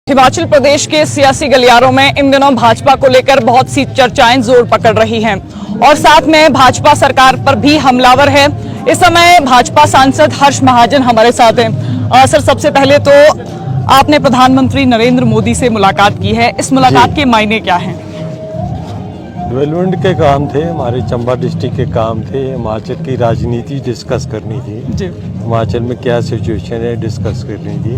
हिमाचल प्रदेश के सियासी गलियारों में इन दिनों भाजपा को लेकर बहुत सी चर्चाएं जोर पकड़ रही हैं और साथ में भाजपा सरकार पर भी हमलावर है। इस समय भाजपा सांसद हर्ष महाजन हमारे साथ हैं। सर, सबसे पहले तो आपने प्रधानमंत्री नरेंद्र मोदी से मुलाकात की है, इस मुलाकात के मायने क्या हैं? डेवलपमेंट के काम थे, हमारे चंबा डिस्ट्रिक्ट के काम थे, हिमाचल की राजनीति डिस्कस करनी थी जी। हिमाचल में क्या सिचुएशन है डिस्कस करनी थी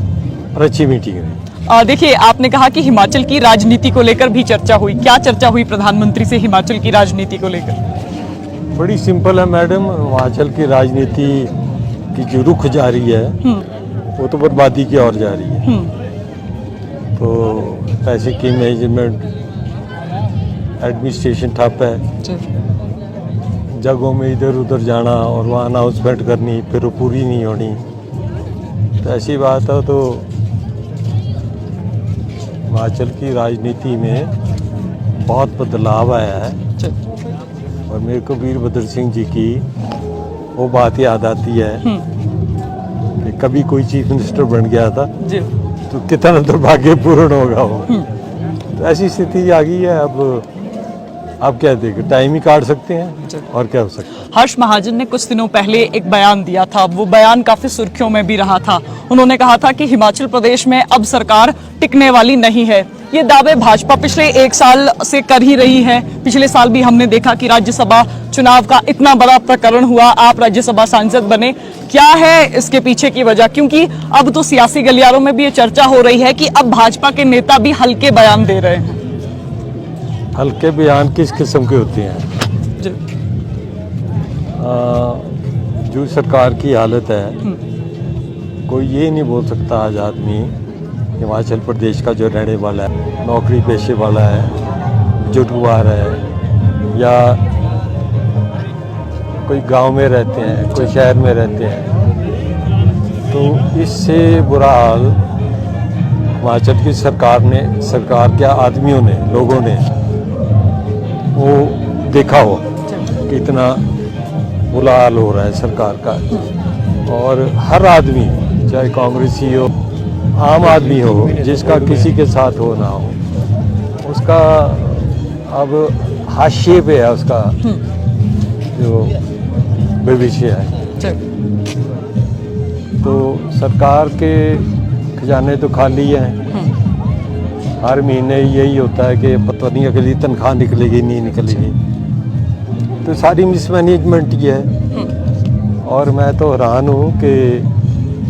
और अच्छी मीटिंग रही। देखिए, आपने कहा कि हिमाचल की राजनीति को लेकर भी चर्चा हुई। क्या चर्चा हुई प्रधानमंत्री से हिमाचल की राजनीति को लेकर? बड़ी सिंपल है मैडम, हिमाचल की राजनीति की जो रुख जारी है वो तो बर्बादी की ओर जा रही है। तो पैसे की मैनेजमेंट, एडमिनिस्ट्रेशन ठप है, जगहों में इधर उधर जाना और वहाँ अनाउंसमेंट करनी फिर वो पूरी नहीं होनी। तो ऐसी बात है। तो हिमाचल की राजनीति में बहुत बदलाव आया है और मेरे को वीरभद्र सिंह जी की वो बात याद आती है कि कभी कोई चीफ मिनिस्टर बन गया था तो कितना दुर्भाग्यपूर्ण होगा वो। तो ऐसी स्थिति आ गई है। अब क्या देखें, टाइम ही काट सकते हैं और क्या हो सकता है। हर्ष महाजन ने कुछ दिनों पहले एक बयान दिया था, वो बयान काफी सुर्खियों में भी रहा था। उन्होंने कहा था कि हिमाचल प्रदेश में अब सरकार टिकने वाली नहीं है। ये दावे भाजपा पिछले एक साल से कर ही रही है। पिछले साल भी हमने देखा कि राज्यसभा चुनाव का इतना बड़ा प्रकरण हुआ, आप राज्यसभा सांसद बने। क्या है इसके पीछे की वजह? क्योंकि अब तो सियासी गलियारों में भी ये चर्चा हो रही है कि अब भाजपा के नेता भी हल्के बयान दे रहे हैं। हल्के बयान किस किस्म के होते हैं? जो सरकार की हालत है, कोई ये नहीं बोल सकता आज आदमी हिमाचल प्रदेश का जो रहने वाला है, नौकरी पेशे वाला है, जुटवार है, या कोई गांव में रहते हैं, कोई शहर में रहते हैं, तो इससे बुरा हाल हिमाचल की सरकार के आदमियों ने, लोगों ने वो देखा हो कि इतना बुरा हाल हो रहा है सरकार का। और हर आदमी, चाहे कांग्रेसी हो, आम आदमी हो, जिसका किसी के साथ हो ना हो, उसका अब हाशिए पे है उसका जो भविष्य है। तो सरकार के खजाने तो खाली हैं। हर महीने यही होता है कि पता नहीं अगली तनख्वाह निकलेगी नहीं निकलेगी। तो सारी मिसमैनेजमेंट ही है। और मैं तो हैरान हूँ कि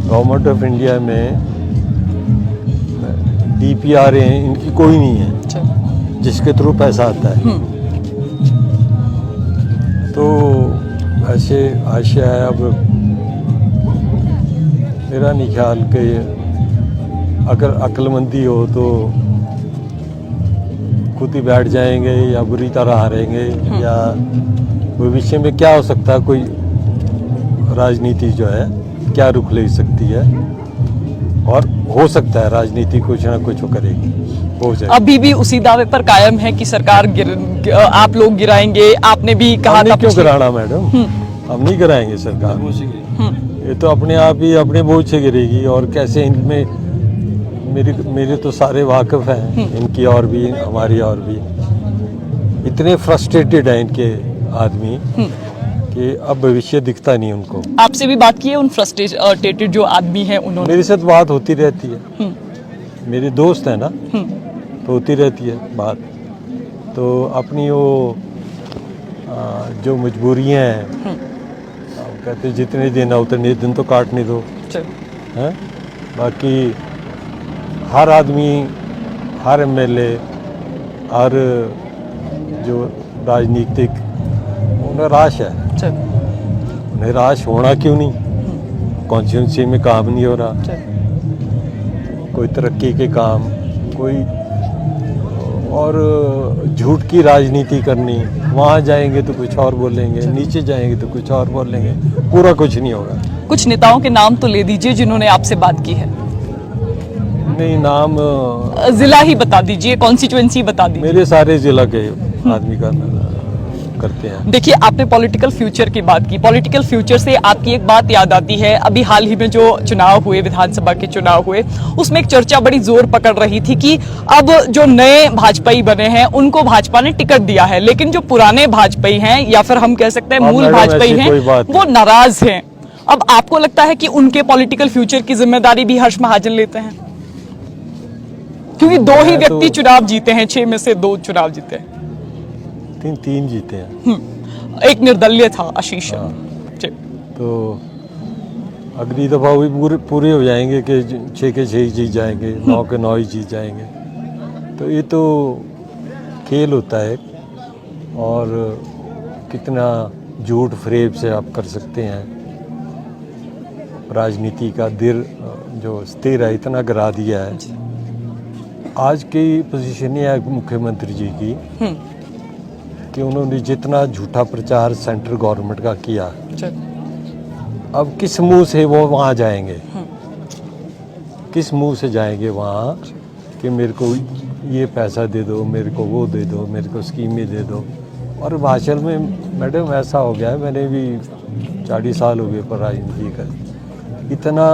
गवर्नमेंट ऑफ इंडिया में DPR इनकी कोई नहीं है जिसके थ्रू पैसा आता है। तो ऐसे आशा है। अब मेरा नहीं ख्याल कि अगर अक्लमंदी हो तो खुद ही बैठ जाएंगे या बुरी तरह हारेंगे, या भविष्य में क्या हो सकता है, कोई राजनीति जो है क्या रुख ले सकती है। और हो सकता है राजनीति कुछ ना कुछ करेगी, हो जाए। अभी भी उसी दावे पर कायम है कि सरकार आप लोग गिराएंगे। आपने भी कहा था क्यों गिराना मैडम, हम नहीं गिराएंगे सरकार। ये तो अपने आप ही अपने बोझ से गिरेगी। और कैसे इनमें मेरे तो सारे वाकिफ हैं इनकी और भी हमारी और भी। इतने फ्रस्ट्रेटेड हैं इनके आदमी कि अब भविष्य दिखता नहीं उनको। आपसे भी बात की है उन फ्रस्ट्रेटेड जो आदमी हैं उन्होंने? मेरे साथ बात होती रहती है, मेरे दोस्त हैं ना, तो होती रहती है बात। तो अपनी वो जो मजबूरियां हैं, कहते जितने दिन उतने दिन तो काटने दो हैं। बाकी हर आदमी, हर MLA, हर जो राजनीतिक, उन्हें निराश है। निराश होना क्यों नहीं? कॉन्स्टिट्यूंसी में काम नहीं हो रहा, कोई तरक्की के काम, कोई और झूठ की राजनीति करनी। वहाँ जाएंगे तो कुछ और बोलेंगे, नीचे जाएंगे तो कुछ और बोलेंगे, पूरा कुछ नहीं होगा। कुछ नेताओं के नाम तो ले दीजिए जिन्होंने आपसे बात की है। नहीं, नाम जिला ही बता दीजिए, कॉन्स्टिट्यूएंसी बता दीजिए। मेरे सारे जिला के आदमी का करते हैं। देखिए, आपने पॉलिटिकल फ्यूचर की बात की। पॉलिटिकल फ्यूचर से आपकी एक बात याद आती है, अभी हाल ही में जो चुनाव हुए, विधानसभा के चुनाव हुए, उसमें एक चर्चा बड़ी जोर पकड़ रही थी कि अब जो नए भाजपाई बने हैं उनको भाजपा ने टिकट दिया है, लेकिन जो पुराने भाजपाई हैं या फिर हम कह सकते हैं मूल मैडम, भाजपाई ऐसी हैं, कोई बात वो नाराज हैं। अब आपको लगता है कि उनके पॉलिटिकल फ्यूचर की जिम्मेदारी भी हर्ष महाजन लेते हैं? क्योंकि दो ही व्यक्ति चुनाव जीते हैं, 6 में से 2 चुनाव जीते हैं। तीन जीते हैं। एक निर्दलीय था, आशीष जी। तो अगली दफा भी पूरे हो जाएंगे कि 6 के 6 जीत जाएंगे, 9 के 9 ही जीत जाएंगे। तो ये तो खेल होता है, और कितना झूठ फरेब से आप कर सकते हैं। राजनीति का दिल जो स्थिर है इतना गिरा दिया है। आज की पोजीशन ये है मुख्यमंत्री जी की कि उन्होंने जितना झूठा प्रचार सेंट्रल गवर्नमेंट का किया, अब किस मुंह से वो वहाँ जाएंगे, किस मुंह से जाएंगे वहाँ कि मेरे को ये पैसा दे दो, मेरे को वो दे दो, मेरे को स्कीमें दे दो। और हिमाचल में मैडम ऐसा हो गया है, मैंने भी 40 साल हो गए पर राजनीति का, इतना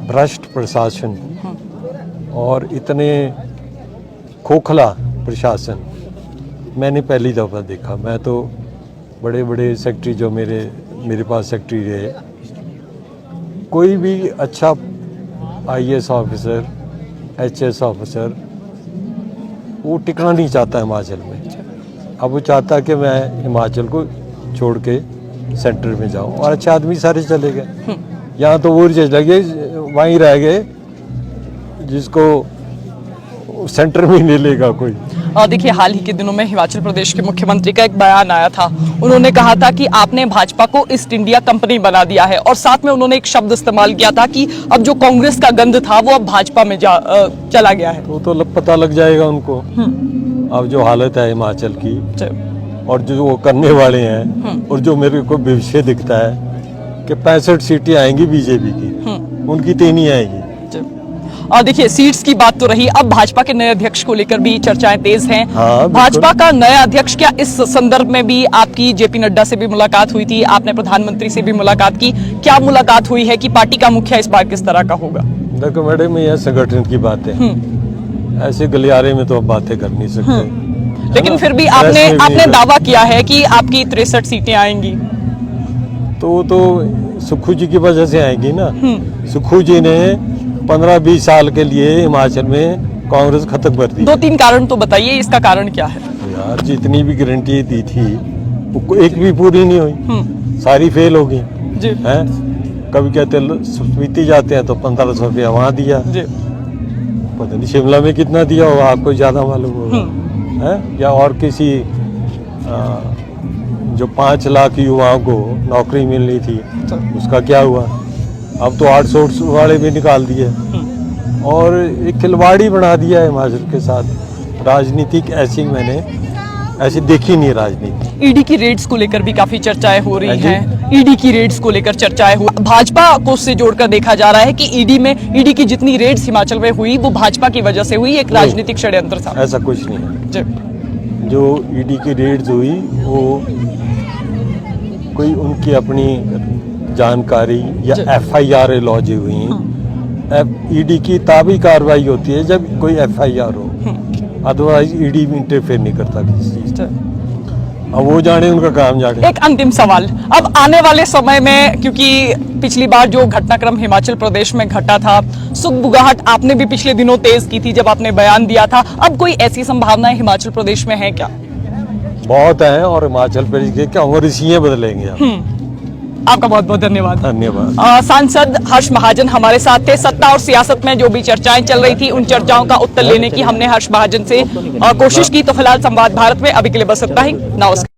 भ्रष्ट प्रशासन और इतने खोखला प्रशासन मैंने पहली दफ़ा देखा। मैं तो बड़े बड़े सेक्रेटरी जो मेरे पास सेक्रेटरी रहे, कोई भी अच्छा IAS ऑफिसर, HS ऑफिसर वो टिकना नहीं चाहता हिमाचल में। अब वो चाहता कि मैं हिमाचल को छोड़ के सेंटर में जाऊं, और अच्छे आदमी सारे चले गए। यहाँ तो वो लगे वहीं रह गए जिसको सेंटर में नहीं लेगा कोई। देखिए, हाल ही के दिनों में हिमाचल प्रदेश के मुख्यमंत्री का एक बयान आया था। उन्होंने कहा था कि आपने भाजपा को ईस्ट इंडिया कंपनी बना दिया है, और साथ में उन्होंने एक शब्द इस्तेमाल किया था कि अब जो कांग्रेस का गंध था वो अब भाजपा में चला गया है। तो पता लग जाएगा उनको अब जो हालत है हिमाचल की, और जो वो करने वाले हैं, और जो मेरे को भविष्य दिखता है कि 65 सीटें आएंगी बीजेपी की, उनकी 3 ही आएगी। देखिए, सीट्स की बात तो रही, अब भाजपा के नए अध्यक्ष को लेकर भी चर्चाएं तेज हैं। हाँ, भाजपा का नया अध्यक्ष, क्या इस संदर्भ में भी आपकी JP नड्डा से भी मुलाकात हुई थी? आपने प्रधानमंत्री से भी मुलाकात की, क्या मुलाकात हुई है कि पार्टी का मुखिया इस बार किस तरह का होगा? देखो मैडम, यह संगठन की बात है, ऐसे गलियारे में तो आप बातें कर नहीं सकते। लेकिन फिर भी आपने दावा किया है कि आपकी 63 सीटें आएंगी। तो सुक्खू जी की वजह से आएंगी ना। सुक्खू जी ने 15-20 साल के लिए हिमाचल में कांग्रेस खत्म कर दी। 2-3 कारण तो बताइए, इसका कारण क्या है? यार, जितनी भी गारंटी दी थी वो एक भी पूरी नहीं हुई, सारी फेल हो गई हैं। कभी कहते स्पीति जाते हैं तो 1500 रुपया वहाँ दिया, पता नहीं शिमला में कितना दिया होगा, आपको ज्यादा मालूम होगा, है? या और किसी जो 5 लाख युवाओं को नौकरी मिलनी थी उसका क्या हुआ? अब तो 800 वाले भी निकाल दिए, और एक खिलवाड़ी बना दिया है हिमाचल के साथ। राजनीतिक ऐसी देखी नहीं राजनीति। ईडी की रेड्स को लेकर भी काफी चर्चाएं हो रही हैं। ईडी की रेड्स को लेकर चर्चाएं हो, भाजपा को उससे जोड़कर देखा जा रहा है कि ईडी की जितनी रेड्स हिमाचल में हुई वो भाजपा की वजह से हुई, एक राजनीतिक षड्यंत्र था। ऐसा कुछ नहीं है। जो ईडी की रेड्स हुई वो कोई उनकी अपनी जानकारी या FIR लॉन्च हुई। ईडी की तभी कार्रवाई होती है जब कोई FIR हो, अदरवाइज ईडी इंटरफेयर नहीं करता किसी चीज। अब वो जाने, उनका काम जाने। एक अंतिम सवाल, अब आने वाले समय में, क्योंकि पिछली बार जो घटनाक्रम हिमाचल प्रदेश में घटा था, सुगबुगाहट आपने भी पिछले दिनों तेज की थी जब आपने बयान दिया था, अब कोई ऐसी संभावनाएं हिमाचल प्रदेश में है क्या? बहुत है, और हिमाचल प्रदेश के क्या ऋषियां बदलेंगे। आपका बहुत बहुत धन्यवाद। धन्यवाद। सांसद हर्ष महाजन हमारे साथ थे। सत्ता और सियासत में जो भी चर्चाएं चल रही थी, उन चर्चाओं का उत्तर लेने की हमने हर्ष महाजन से कोशिश की। तो फिलहाल संवाद भारत में अभी के लिए बस इतना ही। नमस्कार।